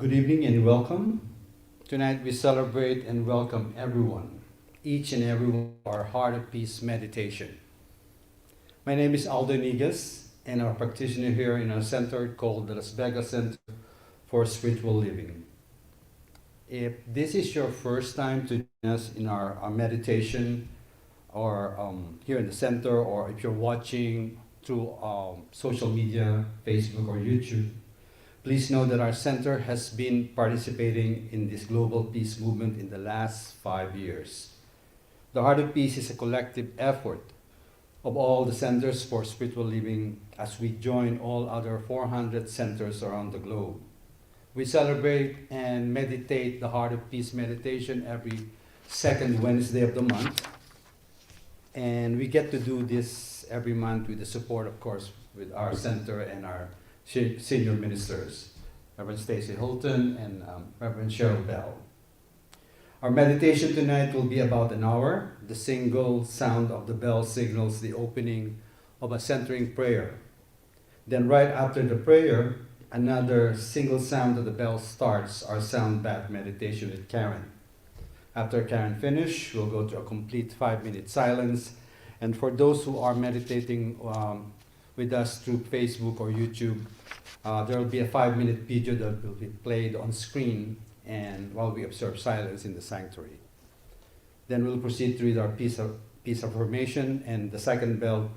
Good evening and welcome. Tonight we celebrate and welcome everyone, each and every one of our Heart of Peace meditation. My name is Aldo Nigas, and I'm a practitioner here in our center called the Las Vegas Center for Spiritual Living. If this is your first time to join us in our meditation, or here in the center, or if you're watching through social media, Facebook or YouTube, please know that our center has been participating in this global peace movement in the last 5 years. The Heart of Peace is a collective effort of all the centers for spiritual living as we join all other 400 centers around the globe. We celebrate and meditate the Heart of Peace meditation every second Wednesday of the month. And we get to do this every month with the support, of course, with our center and our senior ministers, Reverend Stacy Holton and Reverend Cheryl Bell. Our meditation tonight will be about an hour. The single sound of the bell signals the opening of a centering prayer. Then right after the prayer, another single sound of the bell starts our sound bath meditation with Karen. After Karen finishes, we'll go to a complete 5-minute silence. And for those who are meditating with us through Facebook or YouTube, there will be a 5-minute video that will be played on screen and while we observe silence in the sanctuary. Then we'll proceed to read our peace affirmation, and the second bell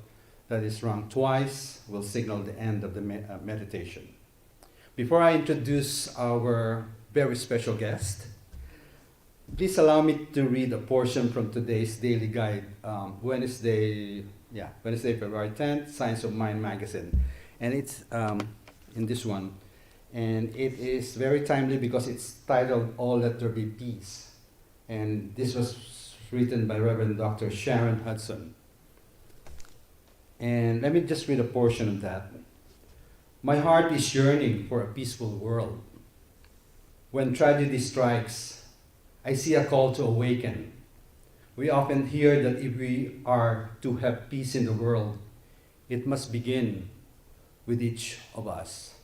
that is rung twice will signal the end of the meditation. Before I introduce our very special guest, please allow me to read a portion from today's daily guide, Wednesday, February 10th, Science of Mind magazine. And it's in this one. And it is very timely because it's titled, All Let There Be Peace. And this was written by Reverend Dr. Sharon Hudson. And let me just read a portion of that. My heart is yearning for a peaceful world. When tragedy strikes, I see a call to awaken. We often hear that if we are to have peace in the world, it must begin with each of us.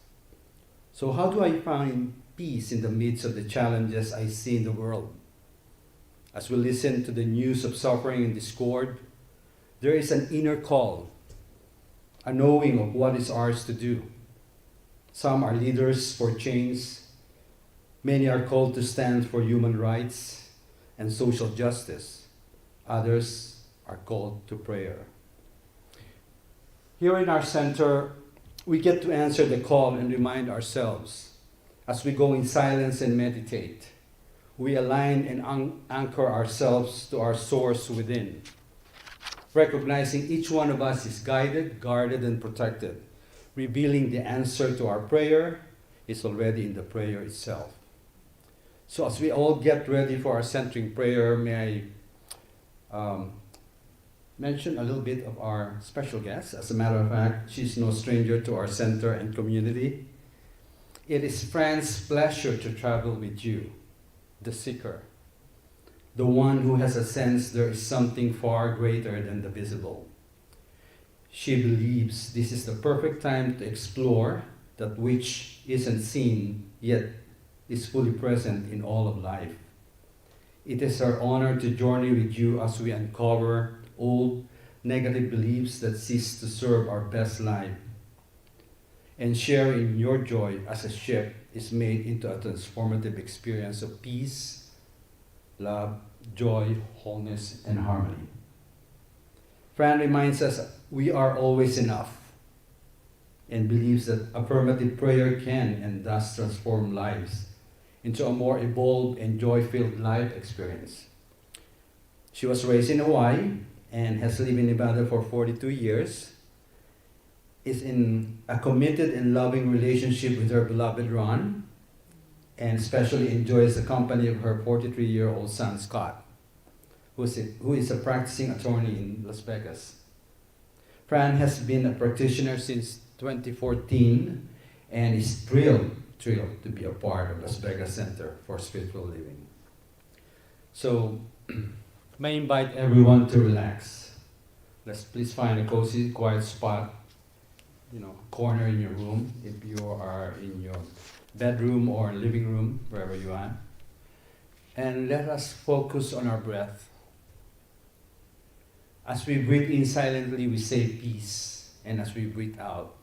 So how do I find peace in the midst of the challenges I see in the world? As we listen to the news of suffering and discord, there is an inner call, a knowing of what is ours to do. Some are leaders for change. Many are called to stand for human rights and social justice. Others are called to prayer. Here in our center, we get to answer the call and remind ourselves as we go in silence and meditate. We align and anchor ourselves to our source within, recognizing each one of us is guided, guarded, and protected, revealing the answer to our prayer is already in the prayer itself. So as we all get ready for our centering prayer, may I mention a little bit of our special guest. As a matter of fact, she's no stranger to our center and community. It is Fran's pleasure to travel with you, the seeker, the one who has a sense there is something far greater than the visible. She believes this is the perfect time to explore that which isn't seen yet is fully present in all of life. It is our honor to journey with you as we uncover old negative beliefs that cease to serve our best life and share in your joy as a ship is made into a transformative experience of peace, love, joy, wholeness, and harmony. Fran reminds us we are always enough and believes that affirmative prayer can and does transform lives into a more evolved and joy-filled life experience. She was raised in Hawaii and has lived in Nevada for 42 years, is in a committed and loving relationship with her beloved Ron, and especially enjoys the company of her 43-year-old son, Scott, who is a practicing attorney in Las Vegas. Fran has been a practitioner since 2014 and is thrilled to be a part of Las Vegas Center for Spiritual Living. So, may I invite everyone to relax. Let's please find a cozy, quiet spot corner in your room, if you are in your bedroom or living room, wherever you are. And let us focus on our breath. As we breathe in silently, we say peace. And as we breathe out,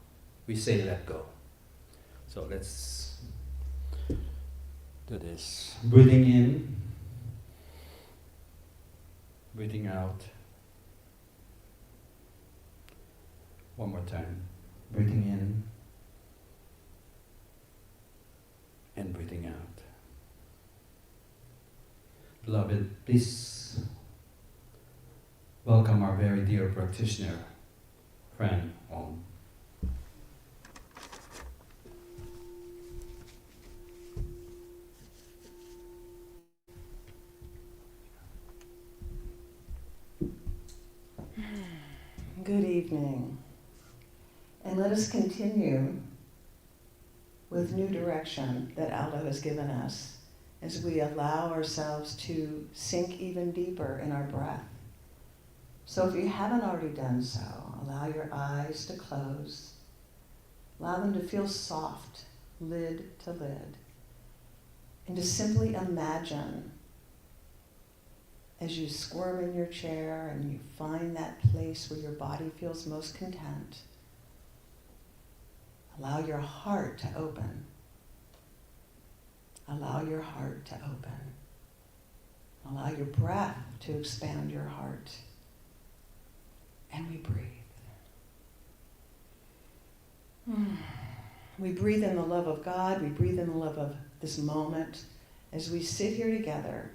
we say let go. So let's do this. Breathing in, breathing out. One more time. Breathing in and breathing out. Beloved, please welcome our very dear practitioner, friend, Om. Good evening. And let us continue with new direction that Aldo has given us as we allow ourselves to sink even deeper in our breath. So if you haven't already done so, allow your eyes to close. Allow them to feel soft, lid to lid. And to simply imagine as you squirm in your chair and you find that place where your body feels most content, allow your heart to open. Allow your heart to open. Allow your breath to expand your heart. And we breathe. We breathe in the love of God. We breathe in the love of this moment as we sit here together,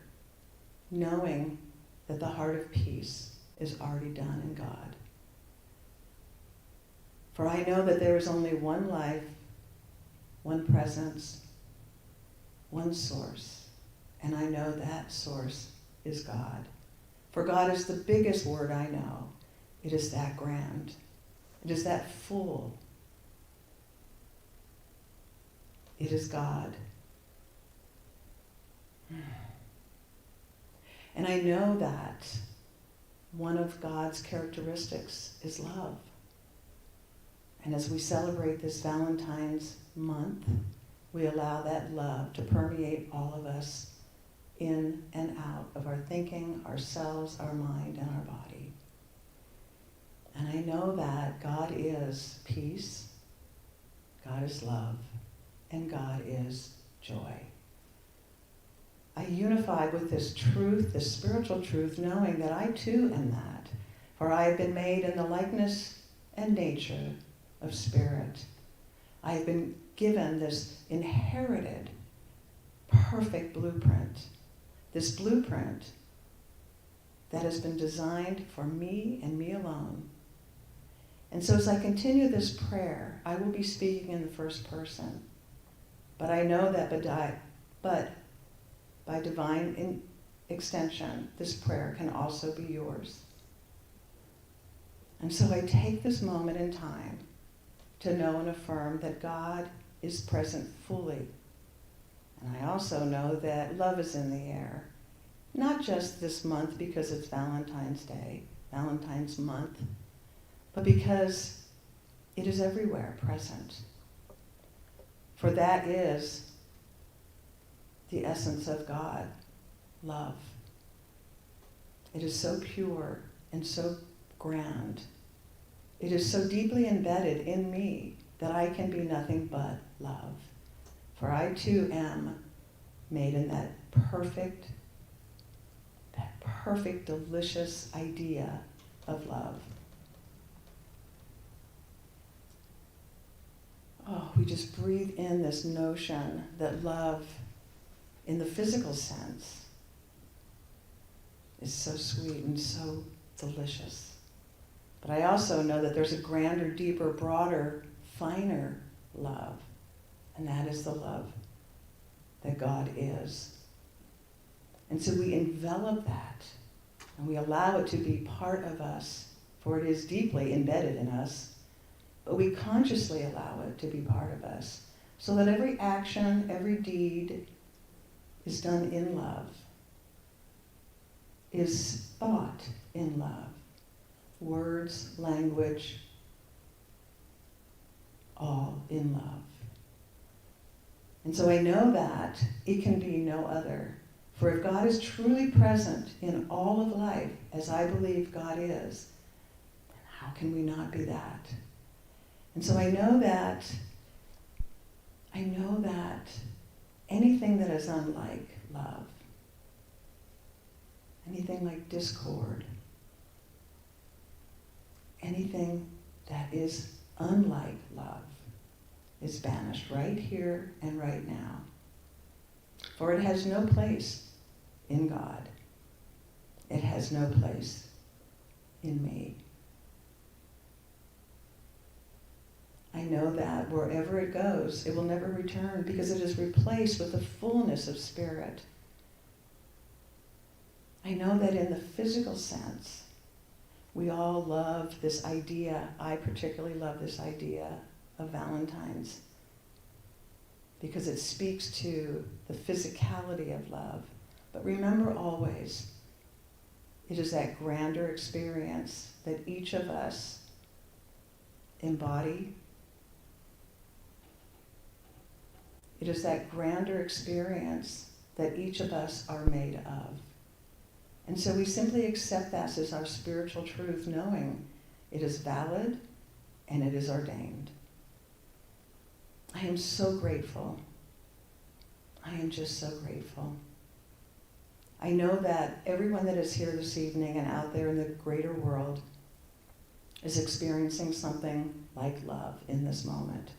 knowing that the heart of peace is already done in God. For I know that there is only one life, one presence, one source, and I know that source is God. For God is the biggest word I know. It is that grand. It is that full. It is God. And I know that one of God's characteristics is love. And as we celebrate this Valentine's month, we allow that love to permeate all of us in and out of our thinking, ourselves, our mind, and our body. And I know that God is peace, God is love, and God is joy. I unify with this truth, this spiritual truth, knowing that I too am that. For I have been made in the likeness and nature of spirit. I have been given this inherited, perfect blueprint. This blueprint that has been designed for me and me alone. And so as I continue this prayer, I will be speaking in the first person. But I know that by divine extension, this prayer can also be yours. And so I take this moment in time to know and affirm that God is present fully. And I also know that love is in the air. Not just this month because it's Valentine's Day, Valentine's month, but because it is everywhere present. For that is the essence of God, love. It is so pure and so grand. It is so deeply embedded in me that I can be nothing but love. For I too am made in that perfect, delicious idea of love. Oh, we just breathe in this notion that love, in the physical sense, is so sweet and so delicious. But I also know that there's a grander, deeper, broader, finer love, and that is the love that God is. And so we envelop that, and we allow it to be part of us, for it is deeply embedded in us, but we consciously allow it to be part of us, so that every action, every deed is done in love, is thought in love. Words, language, all in love. And so I know that it can be no other. For if God is truly present in all of life, as I believe God is, then how can we not be that? And so I know that anything that is unlike love, anything like discord, anything that is unlike love is banished right here and right now. For it has no place in God. It has no place in me. I know that wherever it goes, it will never return because it is replaced with the fullness of Spirit. I know that in the physical sense, we all love this idea. I particularly love this idea of Valentine's because it speaks to the physicality of love. But remember always, it is that grander experience that each of us embody. It is that grander experience that each of us are made of. And so we simply accept that as our spiritual truth, knowing it is valid and it is ordained. I am so grateful. I am just so grateful. I know that everyone that is here this evening and out there in the greater world is experiencing something like love in this moment.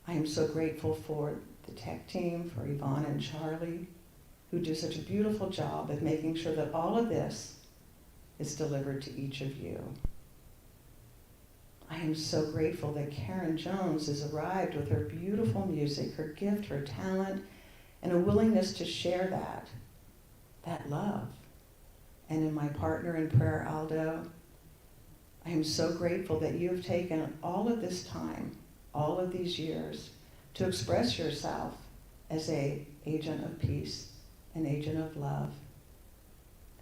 I am so grateful for the tech team, for Yvonne and Charlie, who do such a beautiful job of making sure that all of this is delivered to each of you. I am so grateful that Karen Jones has arrived with her beautiful music, her gift, her talent, and a willingness to share that love. And in my partner in prayer, Aldo, I am so grateful that you have taken all of this time, all of these years, to express yourself as an agent of peace, an agent of love,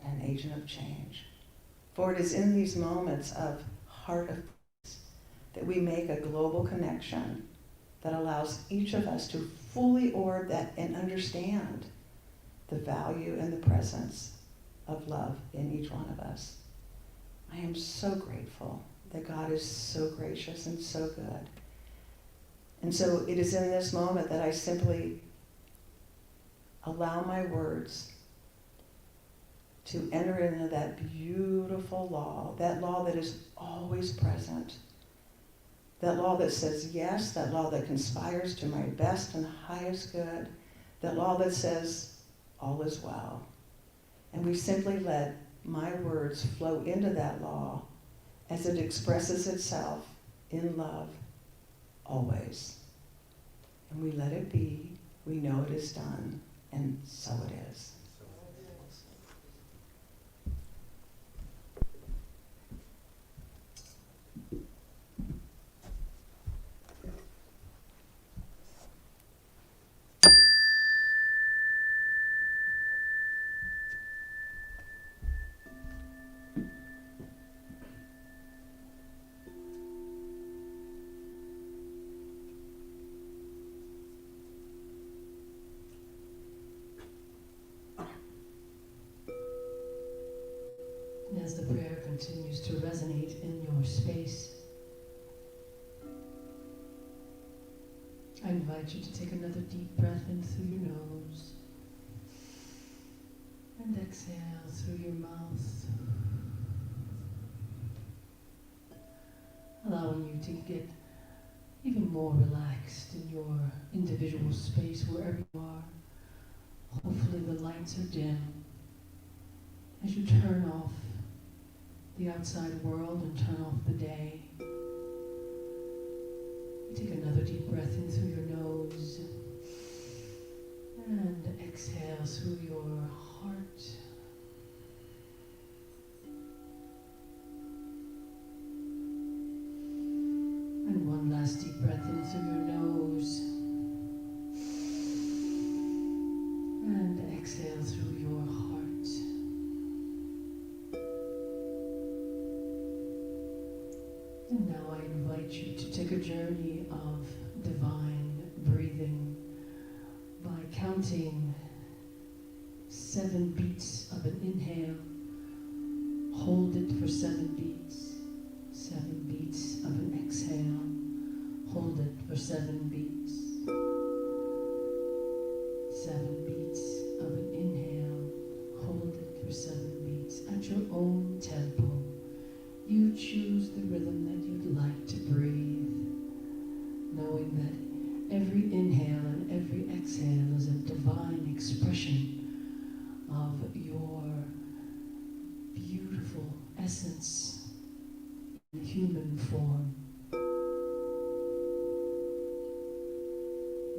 and an agent of change. For it is in these moments of heart of peace that we make a global connection that allows each of us to fully orb that and understand the value and the presence of love in each one of us. I am so grateful that God is so gracious and so good. And so it is in this moment that I simply allow my words to enter into that beautiful law that is always present, that law that says yes, that law that conspires to my best and highest good, that law that says all is well. And we simply let my words flow into that law as it expresses itself in love always. And we let it be. We know it is done. And so it is. As the prayer continues to resonate in your space, I invite you to take another deep breath in through your nose and exhale through your mouth, allowing you to get even more relaxed in your individual space wherever you are. Hopefully the lights are dim as you turn off the outside world and turn off the day. You take another deep breath in through your nose and exhale through your heart. And one last deep breath in through your nose and exhale through your heart. And now I invite you to take counting 7 beats of an inhale. Hold it for 7 beats. 7 beats of an exhale. Hold it for 7 beats. 7 beats of an inhale. Hold it for 7 beats. At your own tempo, you choose the rhythm that you'd like to breathe, knowing that every inhale and every exhale is a divine expression of your beautiful essence in human form.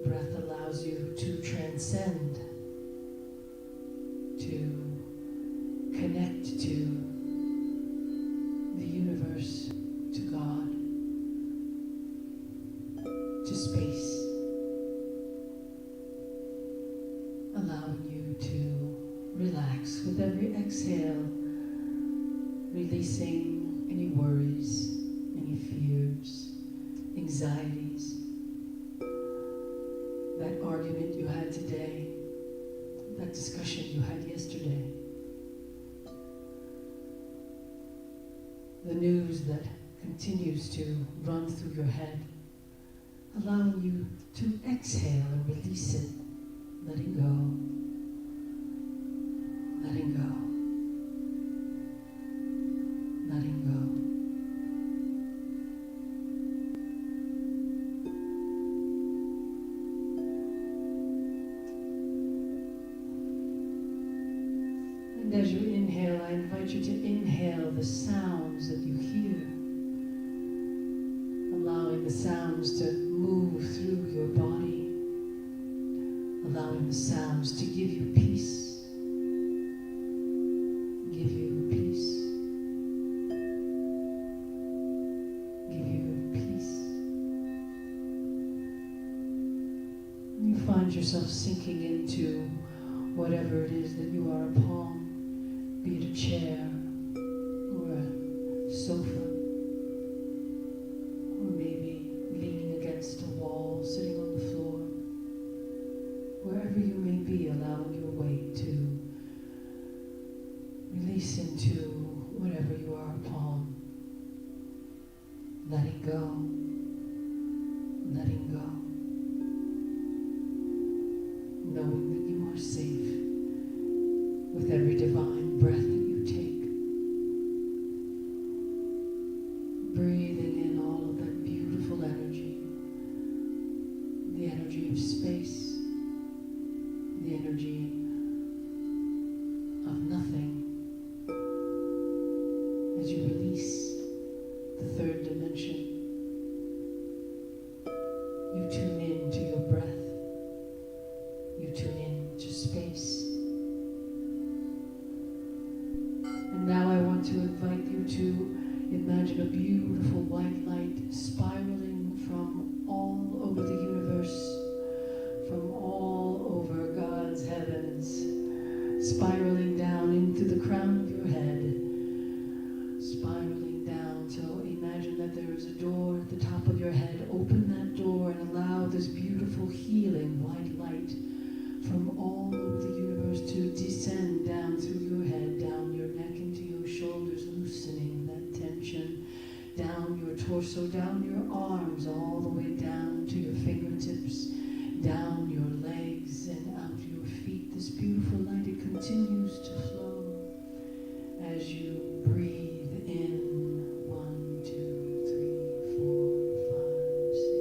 Breath allows you to transcend, to connect to the universe, to God, to space, allowing you to relax with every exhale, releasing any worries, any fears, anxieties, that argument you had today, that discussion you had yesterday, the news that continues to run through your head, allowing you to exhale and release it, letting go, letting go, letting go. And as you inhale, I invite you to inhale the sounds that you hear, allowing the sounds to move through your body, allowing the sounds to give you peace, give you peace, give you peace. And you find yourself sinking into whatever it is that you are upon, be it a chair or a sofa, or maybe leaning against a wall, sitting on the floor. Wherever you may be, allowing your weight to release into whatever you are upon. Letting go, letting go. Knowing that you are safe with every divine breath that you take. Breathing in all of that beautiful energy, the energy of space, the energy of nothing, as you release the third dimension. You tune in to your breath. You tune in to space. And now I want to invite you to imagine a beautiful white light spiraling from all over the universe, from all over God's heavens, spiraling down into the crown of your head, spiraling down. So imagine that there is a door at the top of your head. Open that door and allow this beautiful healing white light from all over the universe to descend down through your head, down your neck into your shoulders, loosening that tension, down your torso, down your arms, all the way down to your fingertips, down your legs and out your feet. This beautiful light, it continues to flow as you breathe in. 1, 2, 3, 4, 5, 6,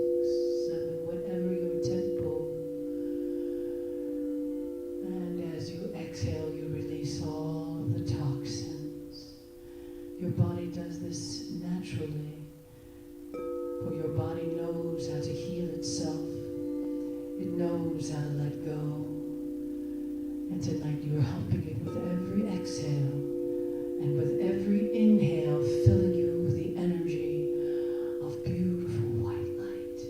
7, whatever your tempo. And as you exhale, you release all of the toxins. Your body does this naturally, for your body knows how to heal itself. It knows how to let go. And tonight you're helping it with every exhale and with every inhale, filling you with the energy of beautiful white light.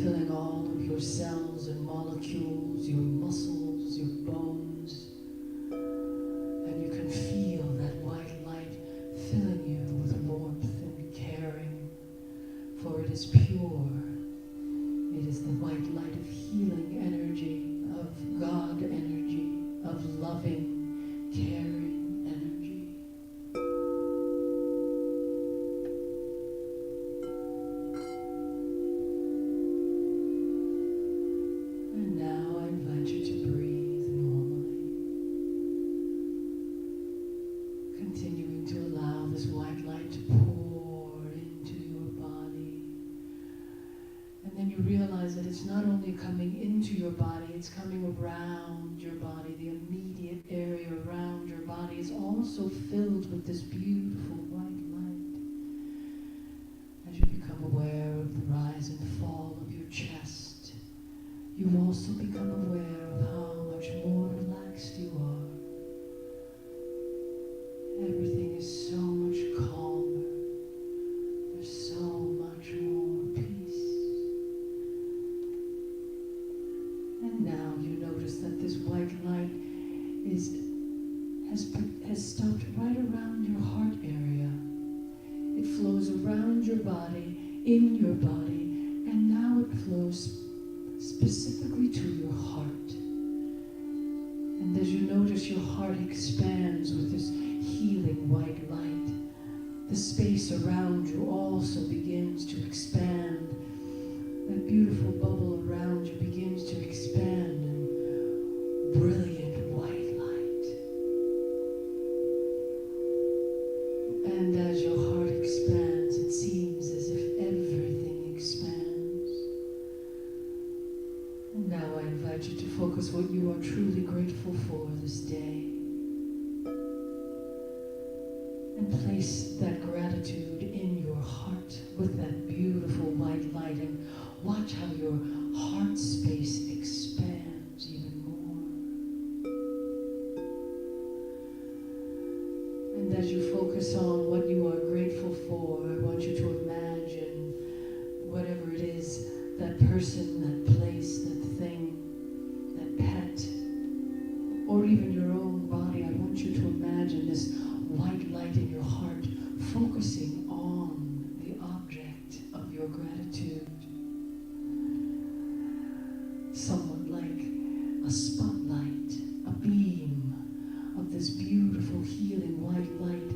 Filling all of your cells and molecules, your muscles, your bones. And you can feel that white light filling you with warmth and caring, for it is pure. It is the white light of healing. And then you realize that it's not only coming into your body, it's coming around your body. The immediate area around your body is also filled with this beautiful white light. As you become aware of the rise and fall of your chest, you also become aware of how much more relaxed you are. Everything is so much calmer. There's so much more peace. And now you notice that this white light has stopped right around your heart area. It flows around your body, in your body, and now it flows specifically to your heart. And as you notice, your heart expands with this healing white light. The space around you also begins to expand. That beautiful bubble around you begins to expand in brilliant white light. And as your heart expands, it seems as if everything expands. And now I invite you to focus what you are truly grateful for this day. And place that gratitude in your heart with that beautiful white light, and watch how your heart space expands even more. And as you focus on what you are grateful for, I want you to imagine whatever it is, that person, that place, that thing, that pet, or even your own body. I want you to imagine this white light in your heart focusing on the object of your gratitude. Somewhat like a spotlight, a beam of this beautiful healing white light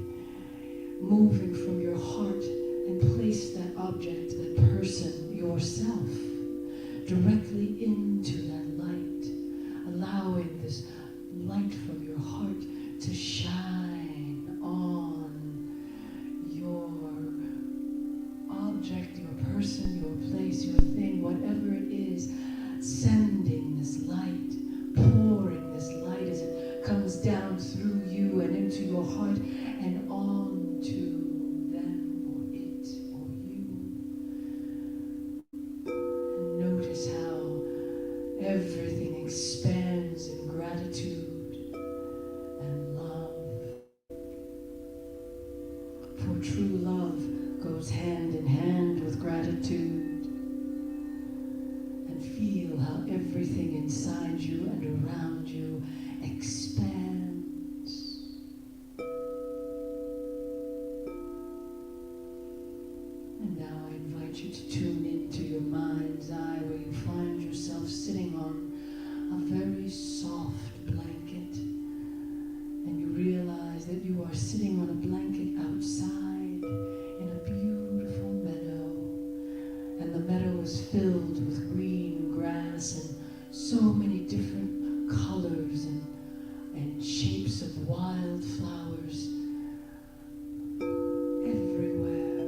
moving from your heart, and place that object, that person, yourself, directly into that light, allowing this light from your heart to shine on your object, your person, your place, your thing, whatever it is, sending this light, pouring this light as it comes down through you and into your heart and on to them or it or you. And notice how everything expands in gratitude and love. For true love goes hand in hand with gratitude. And feel how everything inside you and around you expands. And now I invite you to tune into your mind's eye, where you find yourself sitting on a very soft blanket. And you realize that you are sitting on a blanket outside in a beautiful meadow. And the meadow is filled with green grass and so many different colors and shapes of wildflowers everywhere.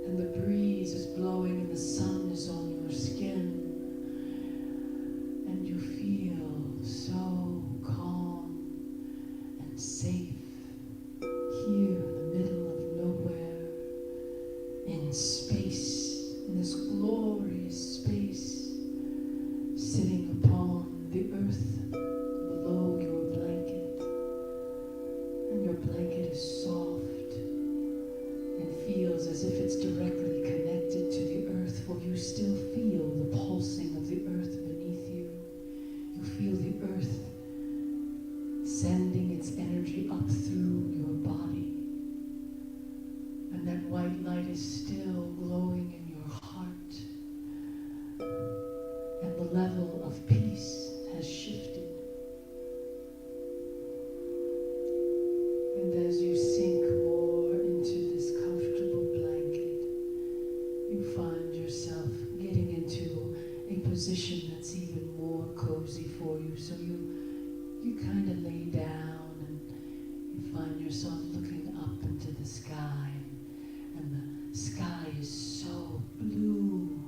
And the breeze is blowing and the sun is on your skin. And you feel so calm and safe here in the middle of nowhere, in space, in this glorious space, sitting upon the earth below your blanket. And your blanket is soft and feels as if it's directly connected to the earth, for you still feel the pulsing of the earth beneath you. You feel the earth sending its energy up through your body. And that white light is still glowing in your heart. And the level of peace has shifted. And as you sink more into this comfortable blanket, you find yourself getting into a position that's even more cozy for you. So you kind of lay down and you find yourself looking up into the sky. And the sky is so blue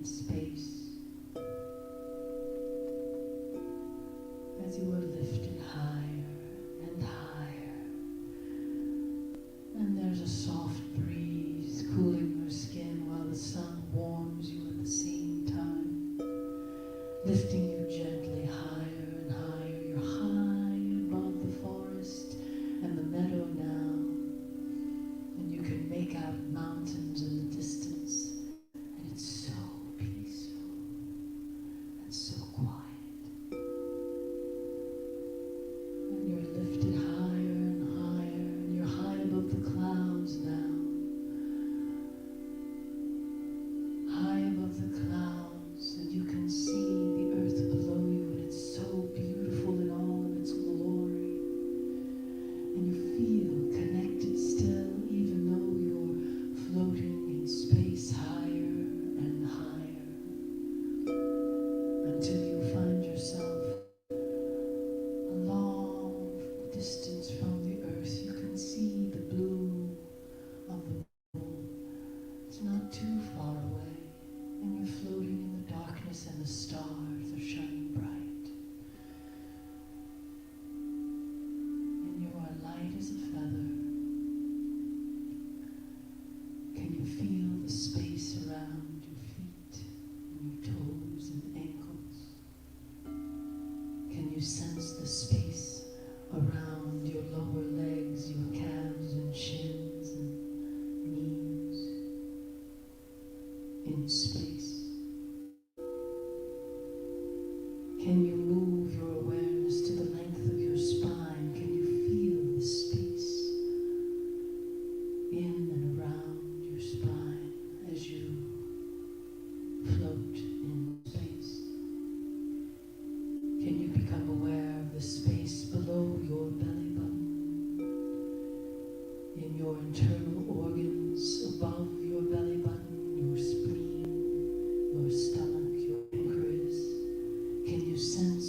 space. As you are lifted higher and higher, and there's a soft breeze cooling your skin while the sun warms you at the same time, lifting you gently higher and higher. You're high above the forest and the meadow now, and you can make out mountains in the distance, and it's so peaceful and so quiet. And you're lifted higher and higher, and you're high above the clouds now. High above the clouds, and you can see the earth below you, and it's so beautiful in all of its glory. And you feel connected still, even though you're floating in space higher and higher, until you find yourself a long distance from the earth. You can see the blue of the moon. It's not too far away, and you're floating in the darkness, and the stars are shining bright. And you are light as a feather. Can you feel the space around your feet and your toes and ankles? Can you sense the space around your lower legs, your calves and shins and knees in space? Can you move your awareness to the length of your spine? Can you feel the space in and around your spine as you float in space? Can you become aware of the space below your belly button, in your internal organs above your belly button, your spleen, your stomach, your pancreas? Can you sense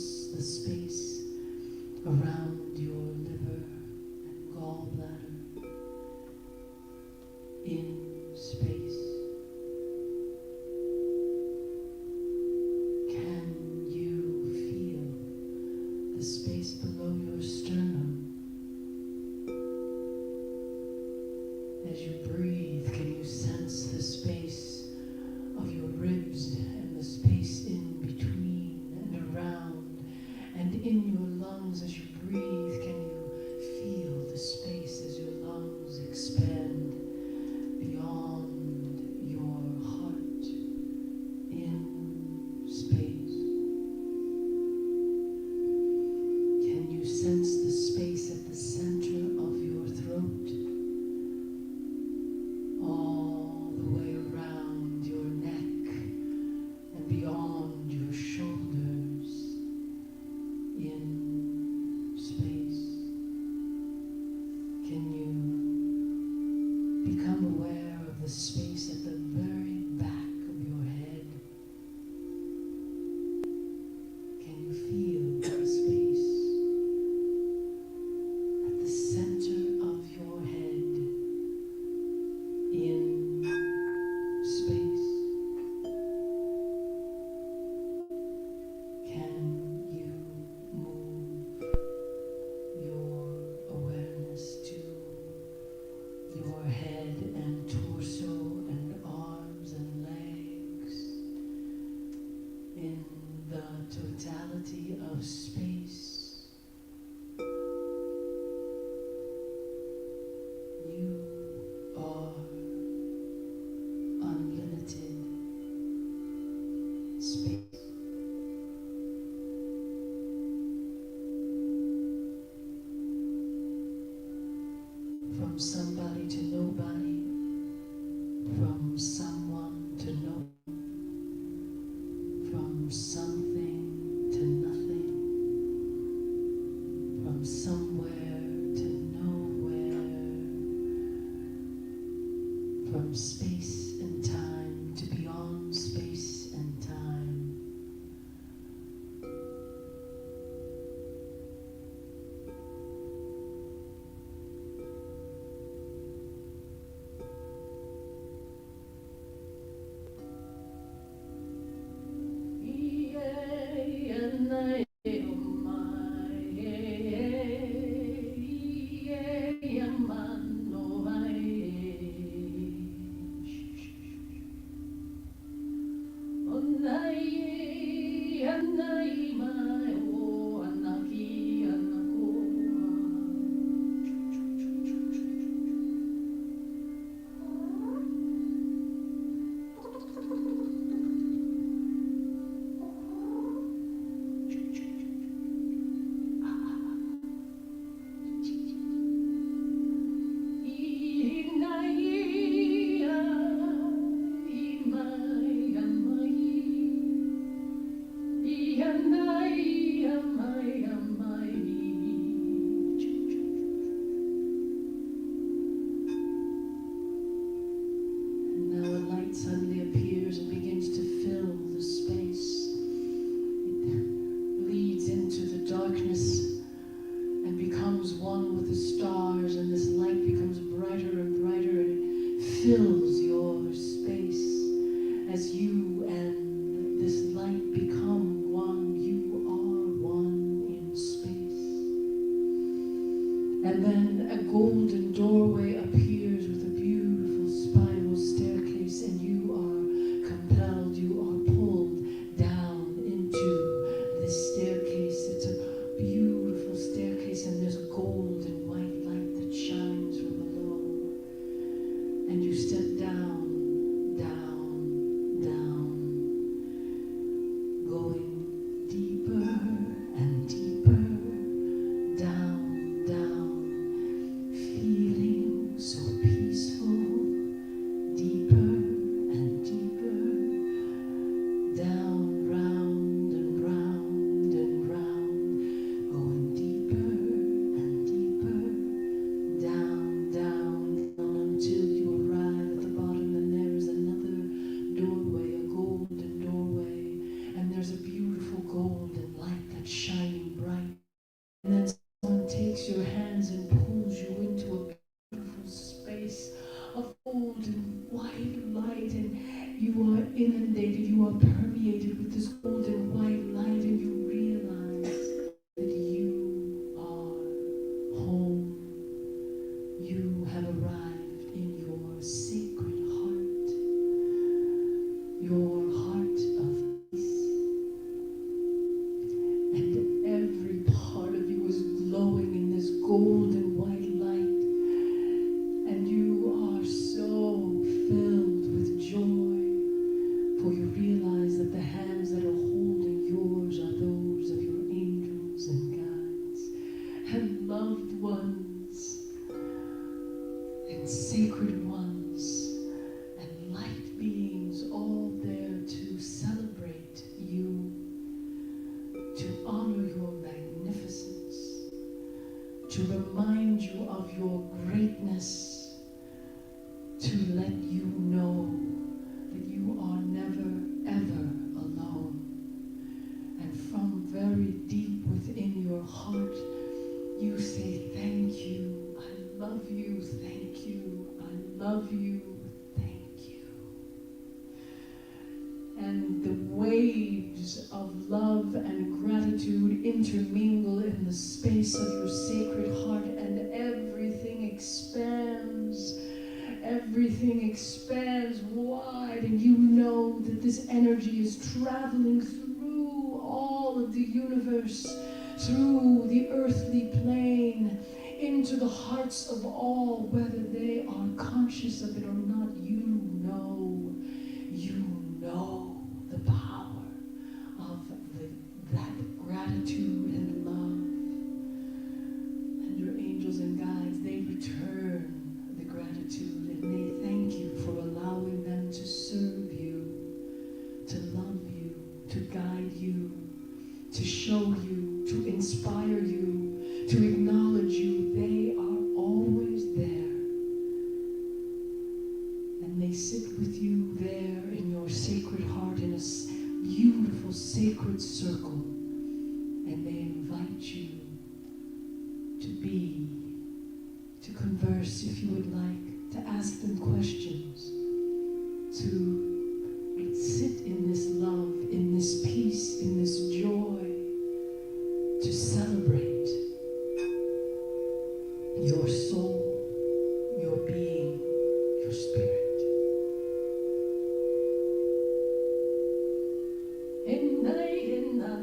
as you and this light become one, you are one in space. And then a golden doorway appears with a beautiful spiral staircase, and you are compelled, you are pulled down into this staircase. It's a beautiful staircase, and there's gold and white light that shines from below. And you step down, down, down, going deeper and deeper, down, down, feeling so peaceful, deeper and deeper, down, round and round and round, going deeper and deeper, down, down, down, until you arrive at the bottom, and there is another doorway, a golden doorway, and there's a beautiful golden light that's shining bright. And then someone takes your hands and pulls you into a beautiful space of golden white light, and you are inundated, you are permeated with this golden white light, and you realize that you are home. You have arrived in your sacred heart, your heart of peace, and every part of you is glowing in this golden white light, and you are so filled with joy, for you realize that the hands that are holding yours are those of your angels and guides and loved ones and sacred ones and light beings, all there to celebrate you, to honor your magnificence, to remind you of your greatness, to let you know that you are never, ever alone. And from very deep within your heart, you say, thank you, I love you, thank you, I love you, thank you. And the waves of love and gratitude intermingle in the space of your sacred heart, and everything expands. Everything expands wide, and you know that this energy is traveling through all of the universe, through the earthly plane, into the hearts of all, whether they are conscious of it or not. You know the power of that gratitude and love. And your angels and guides, they return the gratitude, and they thank you for allowing them to serve you, to love you, to guide you, to show you, to inspire you, to acknowledge you. They are always there. And they sit with you there in your sacred heart in a beautiful sacred circle. And they invite you to be, to converse if you would like, to ask them questions, to sit in this love, in this peace, in this joy, to celebrate your soul, your being, your spirit. In na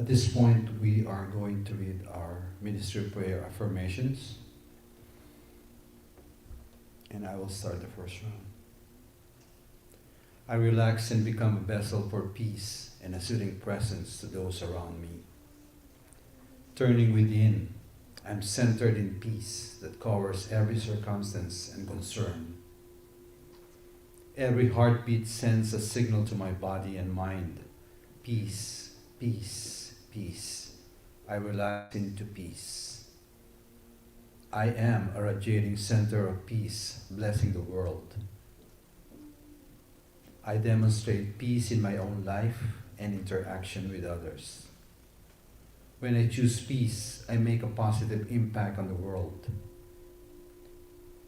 At this point, we are going to read our ministry prayer affirmations. And I will start the first round. I relax and become a vessel for peace and a soothing presence to those around me. Turning within, I'm centered in peace that covers every circumstance and concern. Every heartbeat sends a signal to my body and mind. Peace, peace, peace. I relax into peace. I am a radiating center of peace, blessing the world. I demonstrate peace in my own life and interaction with others. When I choose peace, I make a positive impact on the world.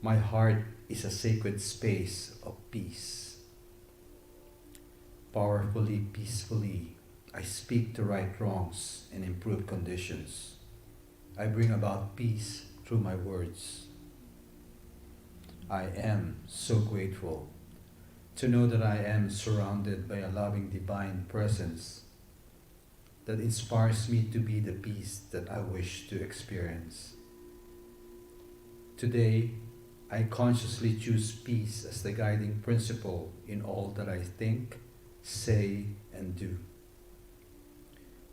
My heart is a sacred space of peace. Powerfully, peacefully, I speak to right wrongs and improve conditions. I bring about peace through my words. I am so grateful to know that I am surrounded by a loving divine presence that inspires me to be the peace that I wish to experience. Today, I consciously choose peace as the guiding principle in all that I think, say, and do.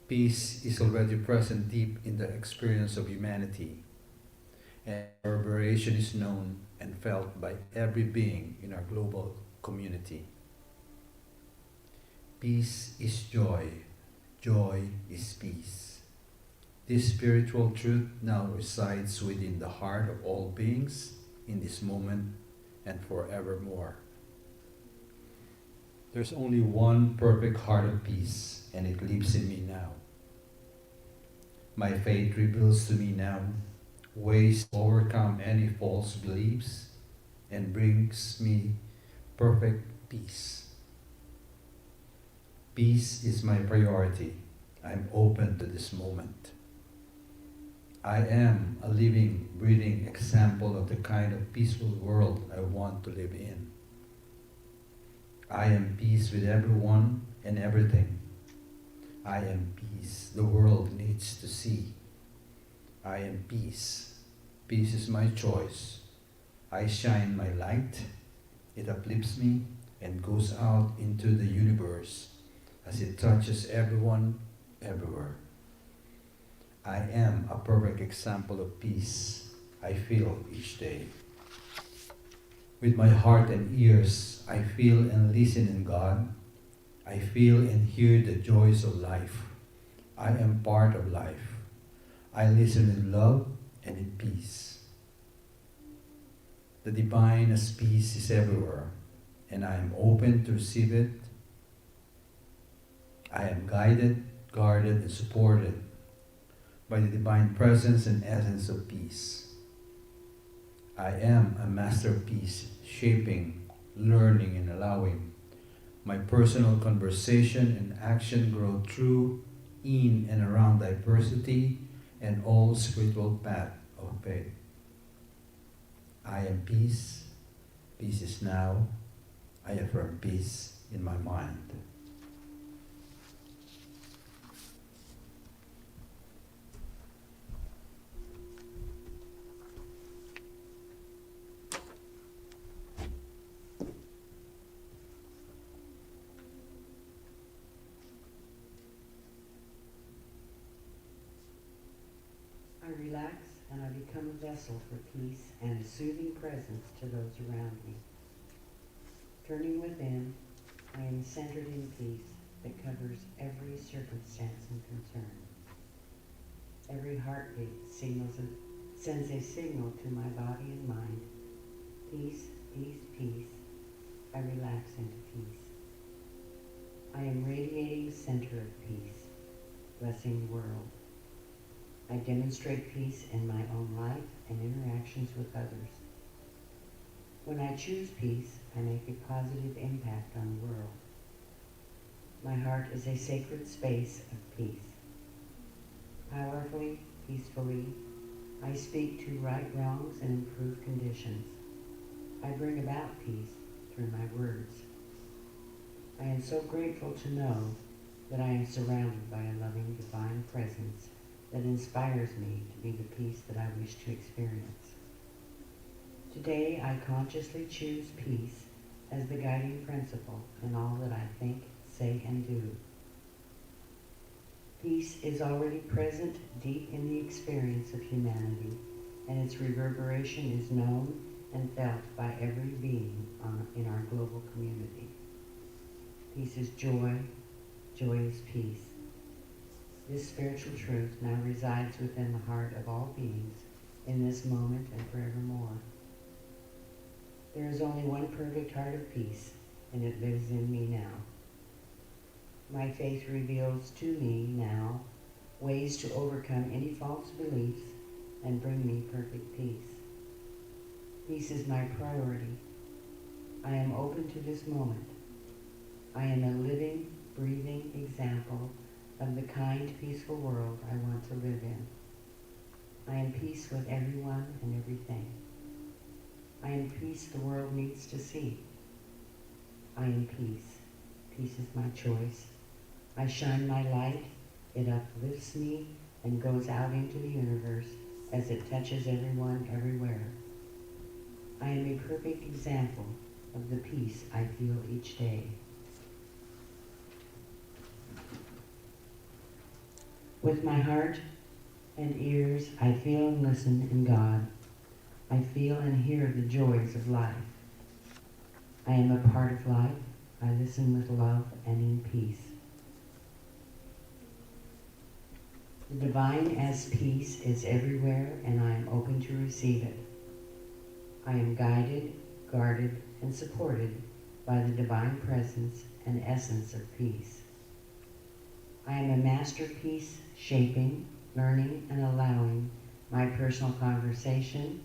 Peace is already present deep in the experience of humanity, and reverberation is known and felt by every being in our global community. Peace is joy. Joy is peace. This spiritual truth now resides within the heart of all beings in this moment and forevermore. There's only one perfect heart of peace, and it lives in me now. My faith reveals to me now ways to overcome any false beliefs and brings me perfect peace. Peace is my priority. I'm open to this moment. I am a living, breathing example of the kind of peaceful world I want to live in. I am peace with everyone and everything. I am peace the world needs to see. I am peace. Peace is my choice. I shine my light. It uplifts me and goes out into the universe as it touches everyone, everywhere. I am a perfect example of peace I feel each day. With my heart and ears, I feel and listen in God. I feel and hear the joys of life. I am part of life. I listen in love and in peace. The divine as peace is everywhere, and I am open to receive it. I am guided, guarded, and supported by the divine presence and essence of peace. I am a masterpiece, shaping, learning, and allowing my personal conversation and action grow through, in, and around diversity and all spiritual path of faith. I am peace. Peace is now. I affirm peace in my mind. I relax and I become a vessel for peace and a soothing presence to those around me. Turning within, I am centered in peace that covers every circumstance and concern. Every heartbeat sends a signal to my body and mind. Peace, peace, peace. I relax into peace. I am radiating center of peace, blessing the world. I demonstrate peace in my own life and interactions with others. When I choose peace, I make a positive impact on the world. My heart is a sacred space of peace. Powerfully, peacefully, I speak to right wrongs and improve conditions. I bring about peace through my words. I am so grateful to know that I am surrounded by a loving divine presence that inspires me to be the peace that I wish to experience. Today, I consciously choose peace as the guiding principle in all that I think, say, and do. Peace is already present deep in the experience of humanity, and its reverberation is known and felt by every being in our global community. Peace is joy, joy is peace. This spiritual truth now resides within the heart of all beings in this moment and forevermore. There is only one perfect heart of peace, and it lives in me now. My faith reveals to me now ways to overcome any false beliefs and bring me perfect peace. Peace is my priority. I am open to this moment. I am a living, breathing example of the kind, peaceful world I want to live in. I am peace with everyone and everything. I am peace the world needs to see. I am peace. Peace is my choice. I shine my light. It uplifts me and goes out into the universe as it touches everyone everywhere. I am a perfect example of the peace I feel each day. With my heart and ears, I feel and listen in God. I feel and hear the joys of life. I am a part of life. I listen with love and in peace. The divine as peace is everywhere, and I am open to receive it. I am guided, guarded, and supported by the divine presence and essence of peace. I am a masterpiece shaping, learning, and allowing my personal conversation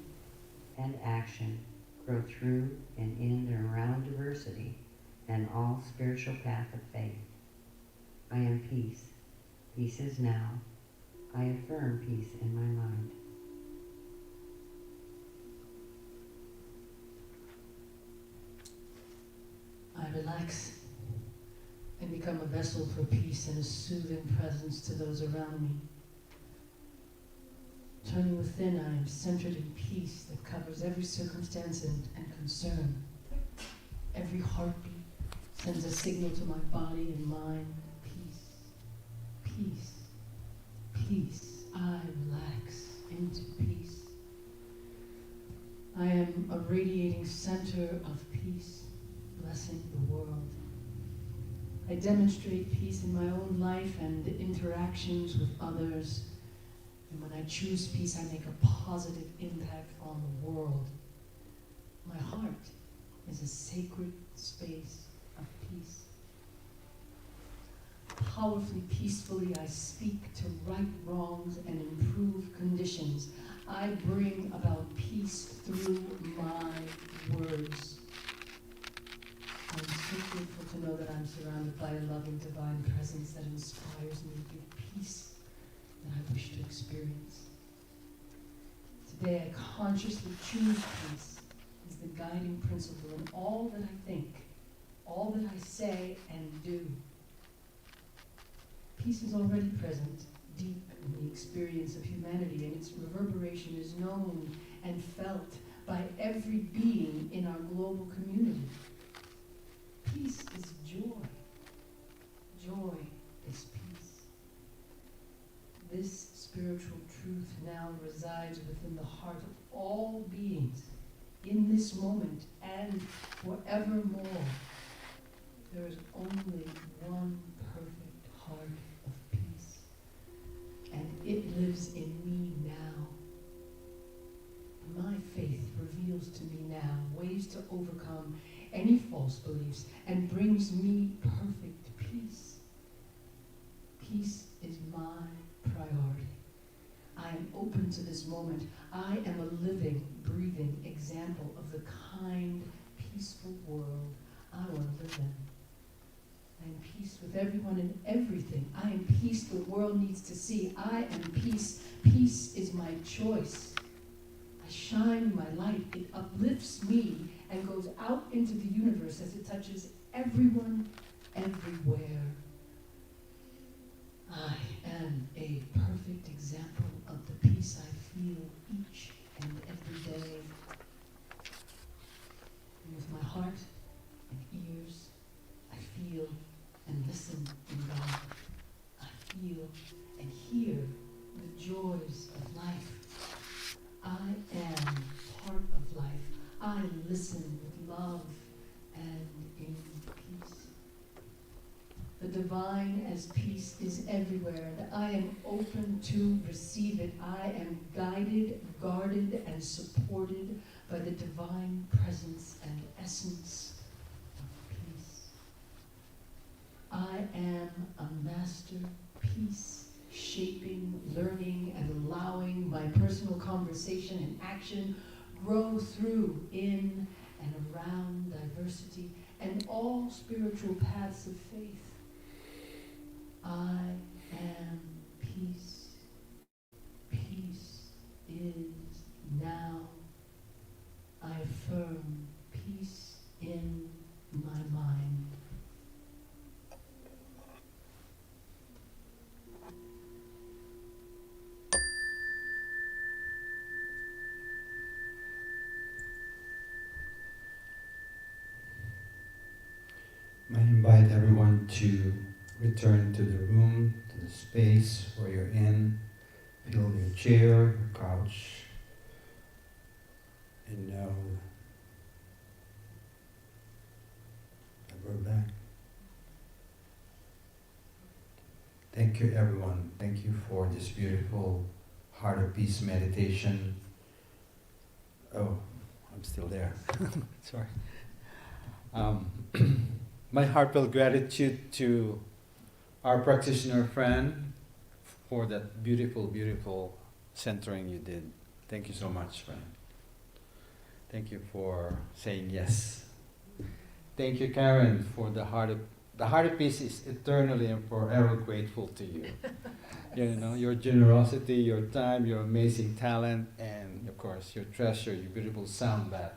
and action grow through and in and around diversity and all spiritual path of faith. I am peace. Peace is now. I affirm peace in my mind. I relax and become a vessel for peace and a soothing presence to those around me. Turning within, I am centered in peace that covers every circumstance and concern. Every heartbeat sends a signal to my body and mind. Peace, peace, peace. I relax into peace. I am a radiating center of peace, blessing the world. I demonstrate peace in my own life and interactions with others. And when I choose peace, I make a positive impact on the world. My heart is a sacred space of peace. Powerfully, peacefully, I speak to right wrongs and improve conditions. I bring about peace through my words. I'm so grateful to know that I'm surrounded by a loving divine presence that inspires me to give peace that I wish to experience. Today I consciously choose peace as the guiding principle in all that I think, all that I say and do. Peace is already present, deep in the experience of humanity, and its reverberation is known and felt by every being in our global community. Peace is joy. Joy is peace. This spiritual truth now resides within the heart of all beings in this moment and forevermore. There is only one perfect heart of peace, and it lives in me now. My faith reveals to me now ways to overcome any false beliefs and brings me perfect peace. Peace is my priority. I am open to this moment. I am a living, breathing example of the kind, peaceful world I want to live in. I am peace with everyone and everything. I am peace the world needs to see. I am peace. Peace is my choice. I shine my light. It uplifts me and goes out into the universe as it touches everyone, everywhere. I am a perfect example of the peace I feel each and every day. And with my heart and ears, I feel and listen in God. I feel and hear the joys of life. I am part of life. I listen with love and in peace. The divine as peace is everywhere, and I am open to receive it. I am guided, guarded, and supported by the divine presence and essence of peace. I am a master peace, shaping, learning, and allowing my personal conversation and action grow through, in, and around diversity and all spiritual paths of faith. I am peace. Peace is now. I affirm peace in my mind. I invite everyone to return to the room, to the space where you're in. Feel your chair, your couch, and know that we're back. Thank you, everyone. Thank you for this beautiful Heart of Peace meditation. Oh, I'm still there. Sorry. My heartfelt gratitude to our practitioner friend for that beautiful, beautiful centering you did. Thank you so much, friend. Thank you for saying yes. Thank you, Karen, for the Heart of Peace is eternally and forever grateful to you. You know, your generosity, your time, your amazing talent, and of course, your treasure, your beautiful sound bath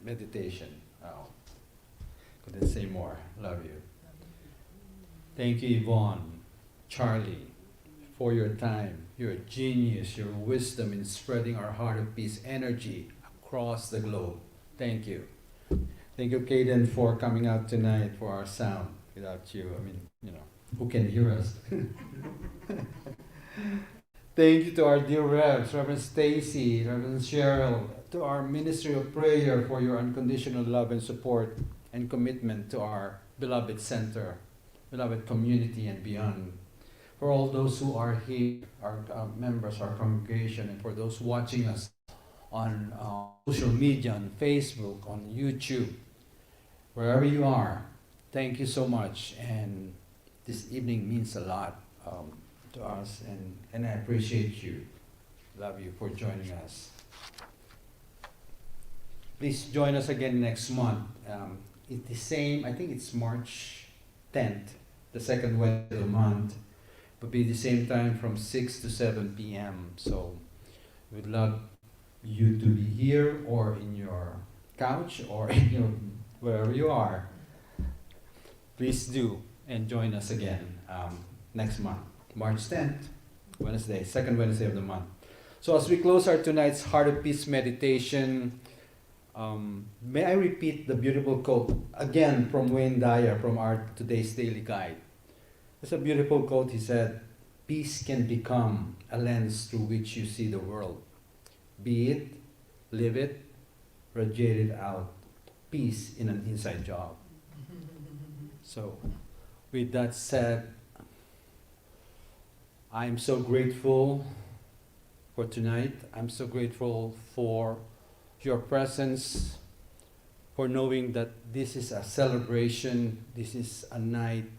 meditation. Oh, couldn't say more. Love you. Thank you, Yvonne, Charlie, for your time, your genius, your wisdom in spreading our Heart of Peace energy across the globe. Thank you. Thank you, Kaden, for coming out tonight for our sound. Without you, I mean, you know, who can hear us? Thank you to our dear Revs, Reverend Stacy, Reverend Cheryl, to our Ministry of Prayer for your unconditional love and support and commitment to our beloved center, beloved community and beyond. For all those who are here, our members, our congregation, and for those watching us on social media, on Facebook, on YouTube, wherever you are, thank you so much. And this evening means a lot to us, and I appreciate you. Love you for joining us. Please join us again next month. It's the same, I think it's March 10th, the second Wednesday of the month. Will be the same time from 6 to 7 p.m. So we'd love you to be here or in your couch or in your wherever you are. Please do and join us again next month, March 10th, Wednesday, second Wednesday of the month. So as we close our tonight's Heart of Peace meditation, may I repeat the beautiful quote again from Wayne Dyer from our today's daily guide. It's a beautiful quote. He said, "Peace can become a lens through which you see the world. Be it, live it, radiate it out. Peace in an inside job." So, with that said, I'm so grateful for tonight. I'm so grateful for your presence, for knowing that this is a celebration, this is a night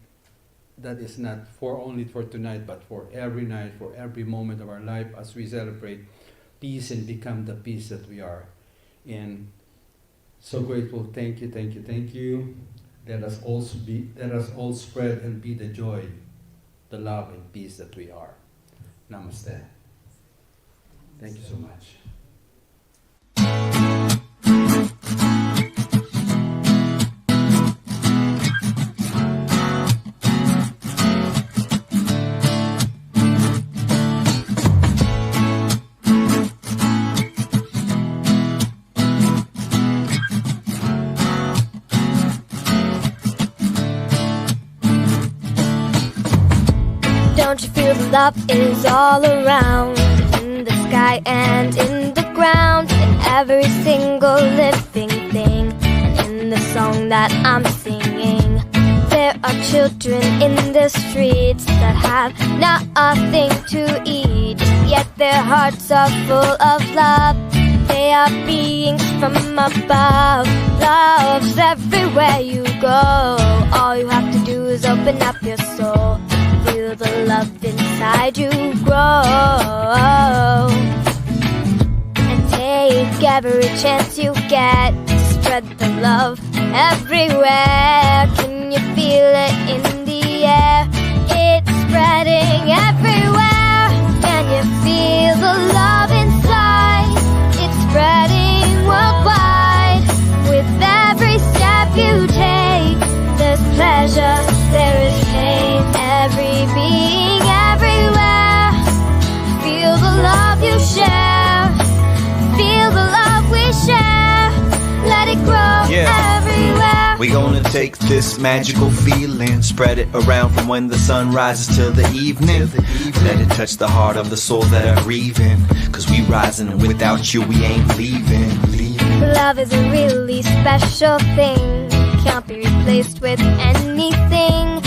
that is not only for tonight, but for every night, for every moment of our life as we celebrate peace and become the peace that we are in. So grateful. Thank you, thank you, thank you. Let us all spread and be the joy, the love and peace that we are. Namaste. Thank you so much. love is all around, in the sky and in the ground, in every single living thing, and in the song that I'm singing. There are children in the streets that have nothing to eat, yet their hearts are full of love. They are beings from above. Love's everywhere you go. All you have to do is open up your soul. Feel the love inside you grow. And take every chance you get to spread the love everywhere. Can you feel it in the air? It's spreading everywhere. Can you feel the love inside? It's spreading worldwide. With every step you take, there's pleasure, there is pain. Every being everywhere. Feel the love you share. Feel the love we share. Let it grow everywhere. We gonna take this magical feeling, spread it around from when the sun rises till the evening. Let it touch the heart of the soul that are grieving, 'cause we rising and without you we ain't leaving. Love is a really special thing. Can't be replaced with anything,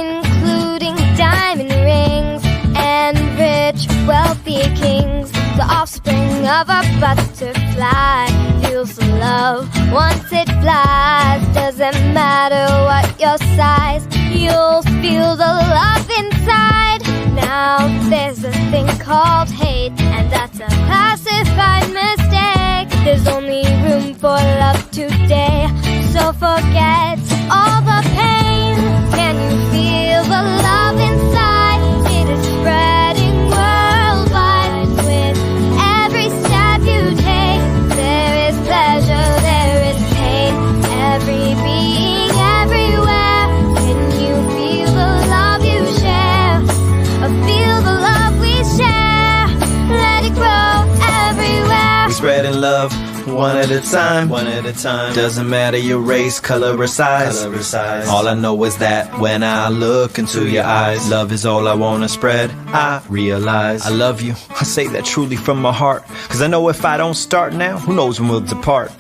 including diamond rings and rich, wealthy kings. The offspring of a butterfly feels the love once it flies. Doesn't matter what your size, you'll feel the love inside. Now there's a thing called hate, and that's a classified mistake. There's only room for love today, so forget all the pain. Can you feel the love inside? It is spreading worldwide. With every step you take, there is pleasure, there is pain. Every being everywhere. Can you feel the love you share? Or feel the love we share? Let it grow everywhere. We spreading love one at a time, one at a time. Doesn't matter your race, color or size. All I know is that when I look into your eyes, love is all I wanna spread. I realize I love you. I say that truly from my heart, 'cause I know if I don't start now, who knows when we'll depart.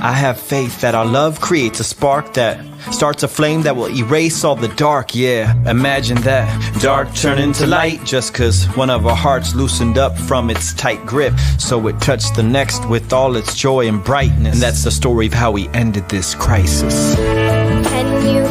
I have faith that our love creates a spark that starts a flame that will erase all the dark, yeah. Imagine that, dark turning to light, just 'cause one of our hearts loosened up from its tight grip, so it touched the next with all its joy and brightness. And that's the story of how we ended this crisis. Can you